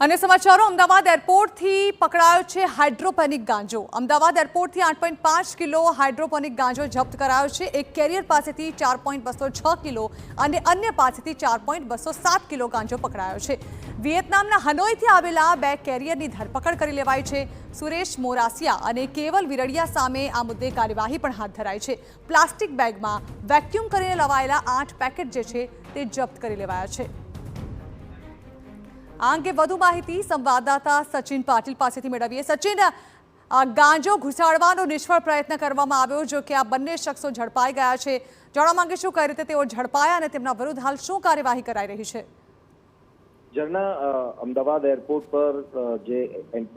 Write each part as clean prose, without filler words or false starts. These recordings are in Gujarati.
અને સમાચારો અમદાવાદ એરપોર્ટથી પકડાયો છે હાઇડ્રોપોનિક ગાંજો। અમદાવાદ એરપોર્ટથી 8.5 કિલો હાઇડ્રોપોનિક ગાંજો જપ્ત કરાયો છે। એક કેરિયર પાસેથી 4.206 કિલો અને અન્ય પાસેથી 4.207 કિલો ગાંજો પકડાયો છે। વિયેતનામના હનોઈથી આવેલા બે કેરિયરની ધરપકડ કરી લેવાઈ છે। સુરેશ મોરાસિયા અને કેવલ વિરડિયા સામે આ મુદ્દે કાર્યવાહી પણ હાથ ધરાઈ છે। પ્લાસ્ટિક બેગમાં વેક્યુમ કરીને લવાયેલા 8 પેકેટ જે છે તે જપ્ત કરી લેવાયા છે। આ અંગે વધુ માહિતી સંવાદદાતા સચિન પાટીલ પાસેથી મેળવીએ। સચિન, ગાંજો ઘુસાડવાનો નિષ્ફળ પ્રયત્ન કરવામાં આવ્યો, જો કે આ બંને શખ્સો ઝડપાઈ ગયા છે। જાણવા માંગીશું કઈ રીતે તેઓ ઝડપાયા અને તેમના વિરુદ્ધ હાલ શું કાર્યવાહી કરાઈ રહી છે? ઝરણા, અમદાવાદ એરપોર્ટ પર જે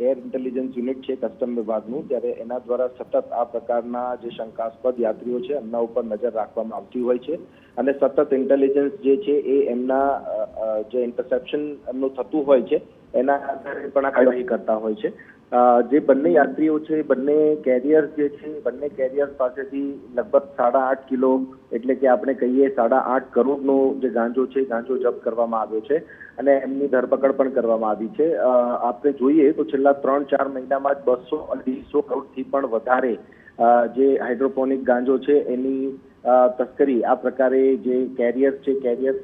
એર ઇન્ટેલિજન્સ યુનિટ છે કસ્ટમ વિભાગનું, ત્યારે એના દ્વારા સતત આ પ્રકારના જે શંકાસ્પદ યાત્રીઓ છે એમના ઉપર નજર રાખવામાં આવતી હોય છે અને સતત ઇન્ટેલિજન્સ જે છે એ એમના જે ઇન્ટરસેપ્શન એમનું થતું હોય છે એના આધારે પણ આ કાર્યવાહી કરતા હોય છે। જે બંને યાત્રીઓ છે, બંને કેરિયર્સ જે છે, બંને કેરિયર્સ પાસેથી લગભગ 8.5 કિલો એટલે કે આપણે કહીએ 8.5 કરોડનો જે ગાંજો છે ગાંજો જપ્ત કરવામાં આવ્યો છે અને એમની ધરપકડ પણ કરવામાં આવી છે। આપણે જોઈએ તો છેલ્લા 3-4 મહિનામાં જ 200-250 કરોડથી પણ વધારે જે હાઇડ્રોપોનિક ગાંજો છે એની તસ્કરી આ પ્રકારે જે કેરિયર્સ છે કેરિયર્સ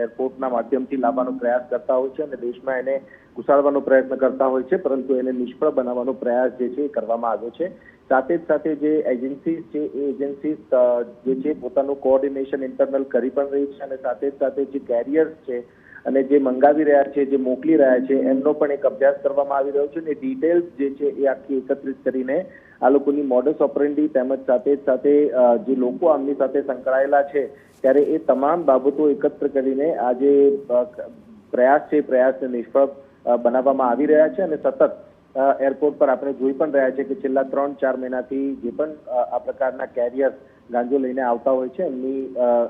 એરપોર્ટના માધ્યમથી લાવવાનો પ્રયાસ કરતા હોય છે અને દેશમાં એને ઘુસાડવાનો પ્રયત્ન કરતા હોય છે, પરંતુ એને નિષ્ફળ બનાવવાનો પ્રયાસ જે છે એ કરવામાં આવ્યો છે। સાથે જ સાથે જે એજન્સીઝ છે એ એજન્સીઝ જે છે પોતાનું કોઓર્ડિનેશન ઇન્ટરનલ કરી પણ રહી છે અને સાથે જ સાથે જે કેરિયર્સ છે અને જે મંગાવી રહ્યા છે, જે મોકલી રહ્યા છે એમનો પણ એક અભ્યાસ કરવામાં આવી રહ્યો છે અને ડિટેલ્સ જે છે એ આખી એકત્રિત કરીને આ લોકોની મોડસ ઓપરેન્ડી તેમજ સાથે જ સાથે જે લોકો આમની સાથે સંકળાયેલા છે ત્યારે એ તમામ બાબતો એકત્ર કરીને આ જે પ્રયાસ છે પ્રયાસને નિષ્ફળ બનાવવામાં આવી રહ્યા છે અને સતત એરપોર્ટ પર આપણે જોઈ પણ રહ્યા છે કે છેલ્લા 3-4 મહિનાથી જે પણ આ પ્રકારના કેરિયર ગાંજો લઈને આવતા હોય છે એમની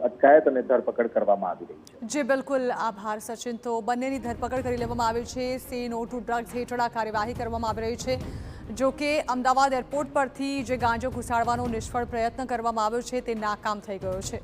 અટકાયત અને ધરપકડ કરવામાં આવી રહી છે। જી બિલકુલ, આભાર સચિન। તો બંનેની ધરપકડ કરી લેવામાં આવી છે। સે નો ટુ ડ્રગ્સ હેઠળ આ કાર્યવાહી કરવામાં આવી રહી છે। જો કે અમદાવાદ એરપોર્ટ પરથી જે ગાંજો ઘુસાડવાનો નિષ્ફળ પ્રયત્ન કરવામાં આવ્યો છે તે નાકામ થઈ ગયો છે।